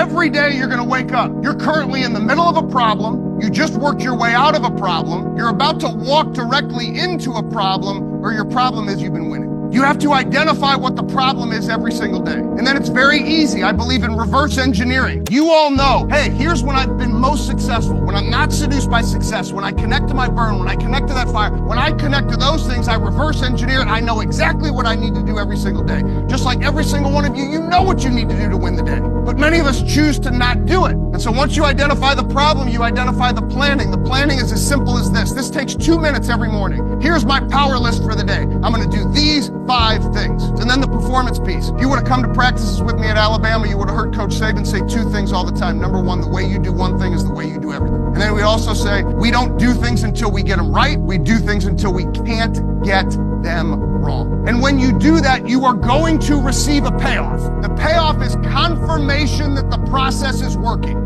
Every day you're gonna wake up. You're currently in the middle of a problem. You just worked your way out of a problem. You're about to walk directly into a problem, or your problem is you've been winning. You have to identify what the problem is every single day. And then it's very easy. I believe in reverse engineering. You all know, hey, here's when I've been most successful, when I'm not seduced by success, when I connect to my burn, when I connect to that fire, when I connect to those things, I reverse engineer it. I know exactly what I need to do every single day. Just like every single one of you, you know what you need to do to win the day. But many of us choose to not do it. And so once you identify the problem, you identify the planning. The planning is as simple as this. This takes 2 minutes every morning. Here's my power list for the day. I'm gonna do these 5 things. And then the performance piece. If you would have come to practices with me at Alabama, you would have heard Coach Saban say 2 things all the time. Number 1, the way you do one thing is the way you do everything. And then we also say, we don't do things until we get them right. We do things until we can't get them wrong. And when you do that, you are going to receive a payoff. The payoff is confirmation that the process is working.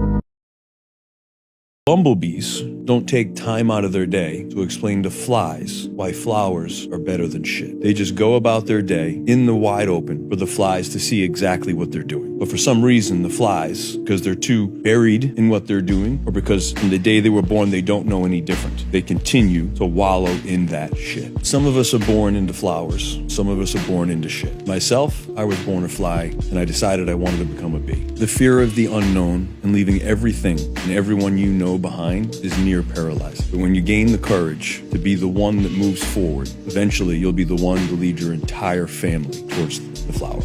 Bumblebees don't take time out of their day to explain to flies why flowers are better than shit. They just go about their day in the wide open for the flies to see exactly what they're doing. But for some reason, the flies, because they're too buried in what they're doing, or because from the day they were born, they don't know any different, they continue to wallow in that shit. Some of us are born into flowers. Some of us are born into shit. Myself, I was born a fly, and I decided I wanted to become a bee. The fear of the unknown and leaving everything and everyone you know behind is near paralyzing. But when you gain the courage to be the one that moves forward, eventually you'll be the one to lead your entire family towards the flower.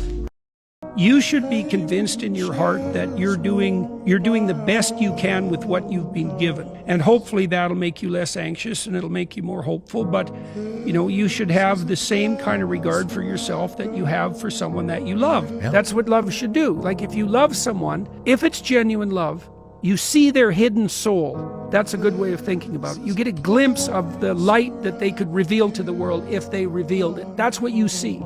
You should be convinced in your heart that you're doing the best you can with what you've been given. And hopefully that'll make you less anxious and it'll make you more hopeful. But, you know, you should have the same kind of regard for yourself that you have for someone that you love. Yeah. That's what love should do. Like if you love someone, if it's genuine love, you see their hidden soul. That's a good way of thinking about it. You get a glimpse of the light that they could reveal to the world if they revealed it. That's what you see.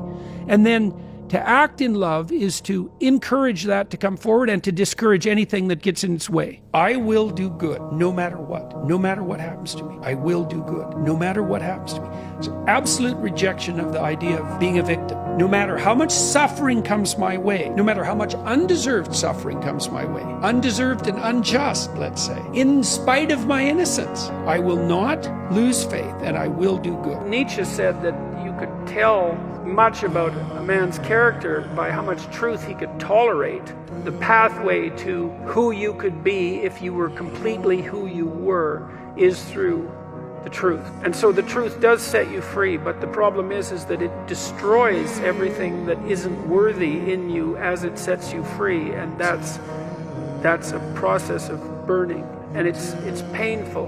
And then to act in love is to encourage that to come forward and to discourage anything that gets in its way. I will do good no matter what. No matter what happens to me, I will do good no matter what happens to me. It's an absolute rejection of the idea of being a victim. No matter how much suffering comes my way, no matter how much undeserved suffering comes my way, undeserved and unjust, let's say, in spite of my innocence, I will not lose faith and I will do good. Nietzsche said that you could tell much about a man's character by how much truth he could tolerate. The pathway to who you could be if you were completely who you were is through the truth. And so the truth does set you free, but the problem is that it destroys everything that isn't worthy in you as it sets you free, and that's a process of burning, and it's painful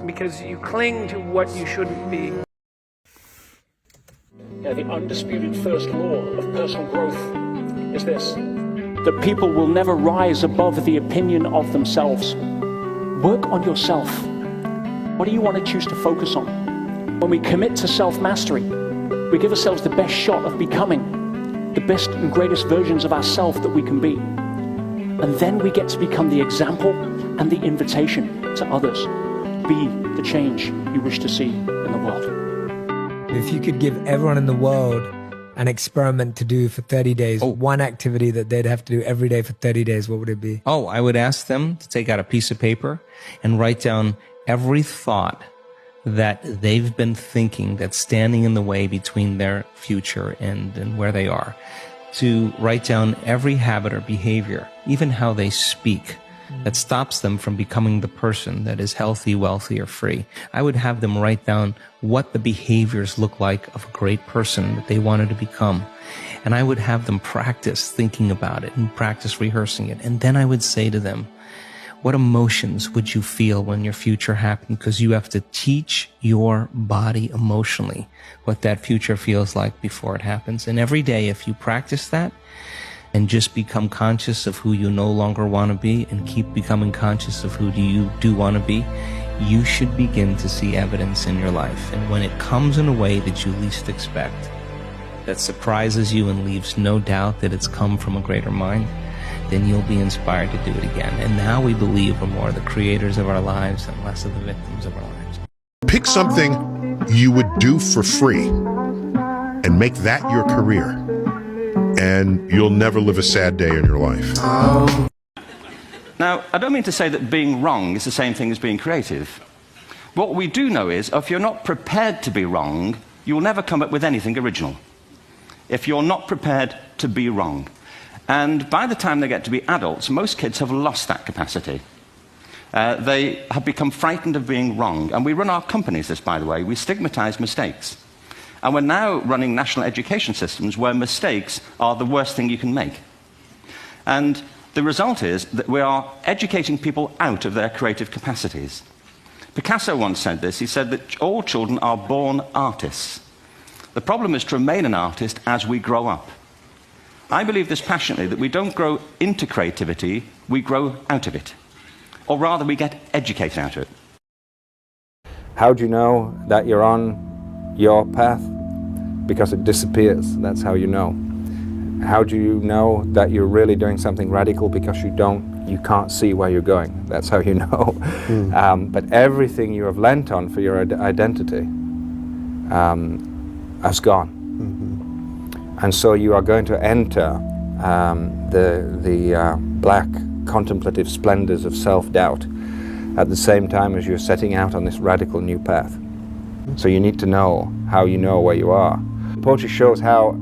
because you cling to what you shouldn't be. The undisputed first law of personal growth is this: that people will never rise above the opinion of themselves. Work on yourself. What do you want to choose to focus on? When we commit to self-mastery, we give ourselves the best shot of becoming the best and greatest versions of ourselves that we can be. And then we get to become the example and the invitation to others. Be the change you wish to see in the world. If you could give everyone in the world an experiment to do for 30 days, one activity that they'd have to do every day for 30 days, what would it be? I would ask them to take out a piece of paper and write down every thought that they've been thinking that's standing in the way between their future and where they are. To write down every habit or behavior, even how they speak, that stops them from becoming the person that is healthy, wealthy, or free. I would have them write down what the behaviors look like of a great person that they wanted to become. And I would have them practice thinking about it and practice rehearsing it. And then I would say to them, what emotions would you feel when your future happened? Because you have to teach your body emotionally what that future feels like before it happens. And every day, if you practice that, and just become conscious of who you no longer want to be and keep becoming conscious of who you do want to be, you should begin to see evidence in your life. And when it comes in a way that you least expect, that surprises you and leaves no doubt that it's come from a greater mind, then you'll be inspired to do it again. And now we believe we're more the creators of our lives and less of the victims of our lives. Pick something you would do for free and make that your career. And you'll never live a sad day in your life. Now, I don't mean to say that being wrong is the same thing as being creative. What we do know is, if you're not prepared to be wrong, you will never come up with anything original. If you're not prepared to be wrong. And by the time they get to be adults, most kids have lost that capacity. They have become frightened of being wrong. And we run our companies this, by the way. We stigmatize mistakes. And we're now running national education systems where mistakes are the worst thing you can make. And the result is that we are educating people out of their creative capacities. Picasso once said this. He said that all children are born artists. The problem is to remain an artist as we grow up. I believe this passionately, that we don't grow into creativity, we grow out of it. Or rather, we get educated out of it. How do you know that you're on your path? Because it disappears. That's how you know. How do you know that you're really doing something radical? Because you can't see where you're going. That's how you know. But everything you have lent on for your identity has gone. And so you are going to enter the black contemplative splendors of self-doubt at the same time as you're setting out on this radical new path. So you need to know how you know where you are. Poetry shows how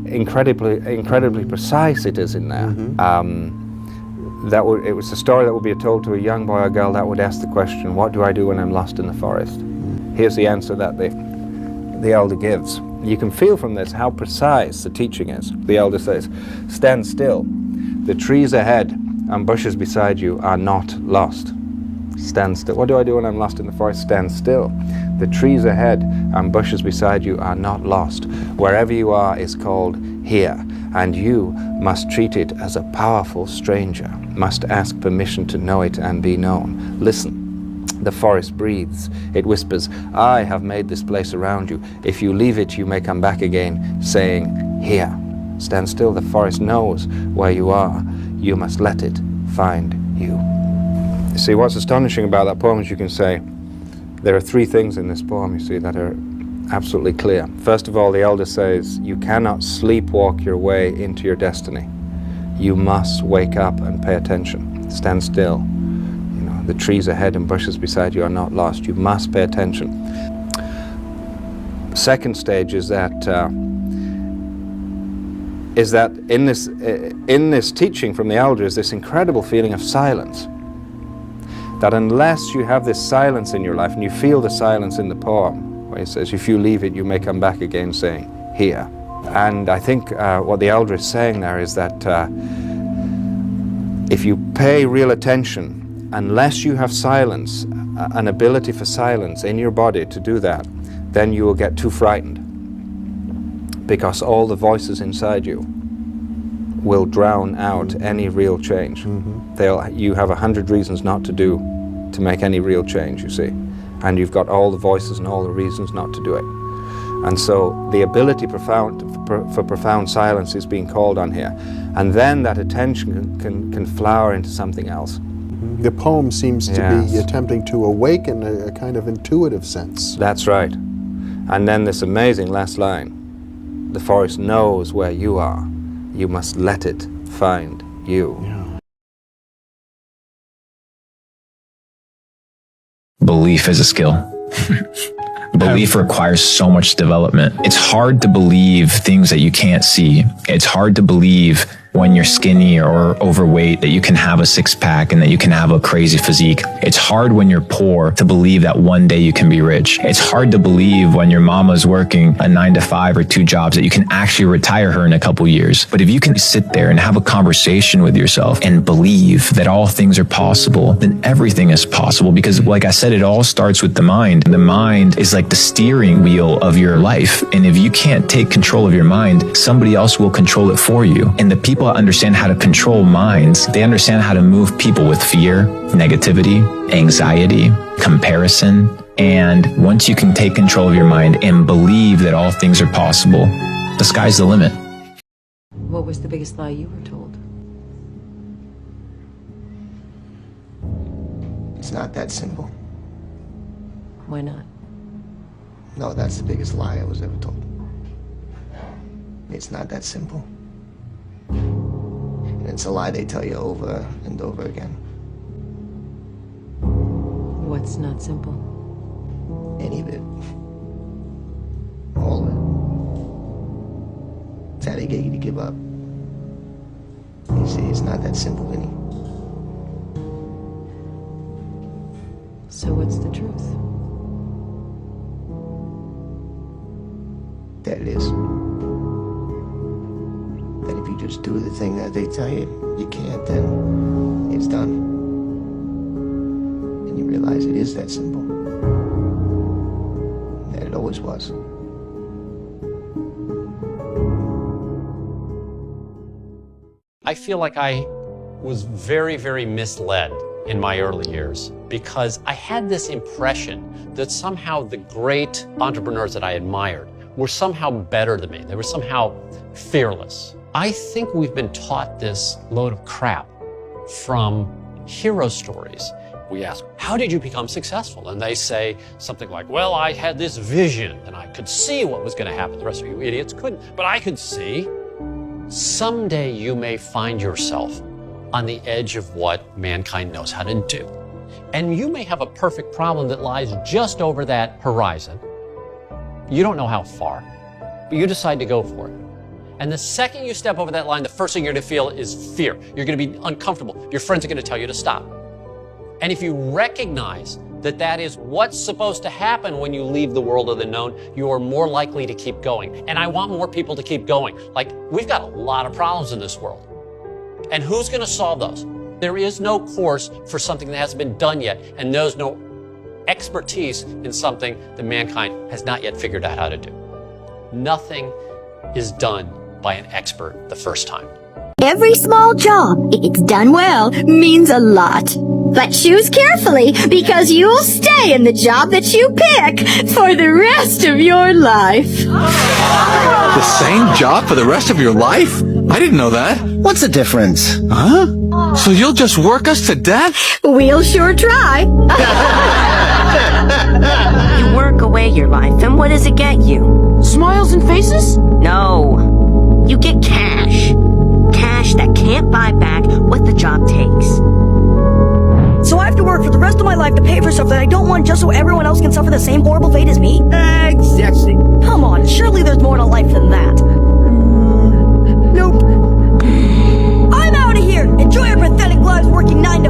incredibly precise it is in there. It was a story that would be told to a young boy or girl that would ask the question, what do I do when I'm lost in the forest? Here's the answer that the elder gives. You can feel from this how precise the teaching is. The elder says, stand still. The trees ahead and bushes beside you are not lost. Stand still. What do I do when I'm lost in the forest? Stand still. The trees ahead and bushes beside you are not lost. Wherever you are is called here, and you must treat it as a powerful stranger, must ask permission to know it and be known. Listen, the forest breathes. It whispers, I have made this place around you. If you leave it, you may come back again, saying, here. Stand still. The forest knows where you are. You must let it find you. See, what's astonishing about that poem is you can say, there are three things in this poem, you see, that are absolutely clear. First of all, the elder says, you cannot sleepwalk your way into your destiny. You must wake up and pay attention. Stand still. You know, the trees ahead and bushes beside you are not lost. You must pay attention. Second stage is that in this teaching from the elder is this incredible feeling of silence. That unless you have this silence in your life, and you feel the silence in the poem, where he says, if you leave it, you may come back again, saying, here. And I think what the elder is saying there is that if you pay real attention, unless you have silence, an ability for silence in your body to do that, then you will get too frightened. Because all the voices inside you will drown out any real change. You have 100 reasons not to make any real change, you see. And you've got all the voices and all the reasons not to do it. And so the ability for profound silence is being called on here. And then that attention can flower into something else. The poem seems to be attempting to awaken a kind of intuitive sense. That's right. And then this amazing last line, the forest knows where you are. You must let it find you. Belief is a skill. Belief requires so much development. It's hard to believe things that you can't see. It's hard to believe when you're skinny or overweight that you can have a six-pack and that you can have a crazy physique. It's hard when you're poor to believe that one day you can be rich. It's hard to believe when your mama's working a 9-to-5 or 2 jobs that you can actually retire her in a couple years. But if you can sit there and have a conversation with yourself and believe that all things are possible, then everything is possible. Because like I said, it all starts with the mind. The mind is like the steering wheel of your life. And if you can't take control of your mind, somebody else will control it for you. And the people that understand how to control minds, they understand how to move people with fear, negativity, anxiety, comparison. And once you can take control of your mind and believe that all things are possible, the sky's the limit. What was the biggest lie you were told? It's not that simple. Why not? No, that's the biggest lie I was ever told. It's not that simple. And it's a lie they tell you over and over again. What's not simple? Any of it. All of it. It's how they get you to give up. You see, it's not that simple, Vinny. So what's the truth? That it is. That if you just do the thing that they tell you you can't, then it's done. And you realize it is that simple. That it always was. I feel like I was very, very misled in my early years because I had this impression that somehow the great entrepreneurs that I admired were somehow better than me. They were somehow fearless. I think we've been taught this load of crap from hero stories. We ask, how did you become successful? And they say something like, well, I had this vision and I could see what was going to happen. The rest of you idiots couldn't, but I could see. Someday you may find yourself on the edge of what mankind knows how to do. And you may have a perfect problem that lies just over that horizon. You don't know how far, but you decide to go for it. And the second you step over that line, the first thing you're going to feel is fear. You're going to be uncomfortable. Your friends are going to tell you to stop. And if you recognize that that is what's supposed to happen when you leave the world of the known, you are more likely to keep going. And I want more people to keep going. Like, we've got a lot of problems in this world. And who's going to solve those? There is no course for something that hasn't been done yet, and there's no expertise in something that mankind has not yet figured out how to do. Nothing is done by an expert the first time. Every small job, if it's done well, means a lot. But choose carefully, because you'll stay in the job that you pick for the rest of your life. The same job for the rest of your life? I didn't know that. What's the difference? Huh? So you'll just work us to death? We'll sure try. You work away your life, and what does it get you? Smiles and faces? No. You get cash. Cash that can't buy back what the job takes. So I have to work for the rest of my life to pay for stuff that I don't want just so everyone else can suffer the same horrible fate as me? Exactly. Come on, surely there's more to life than that. Nope. I'm out of here! Enjoy your pathetic lives working 9 to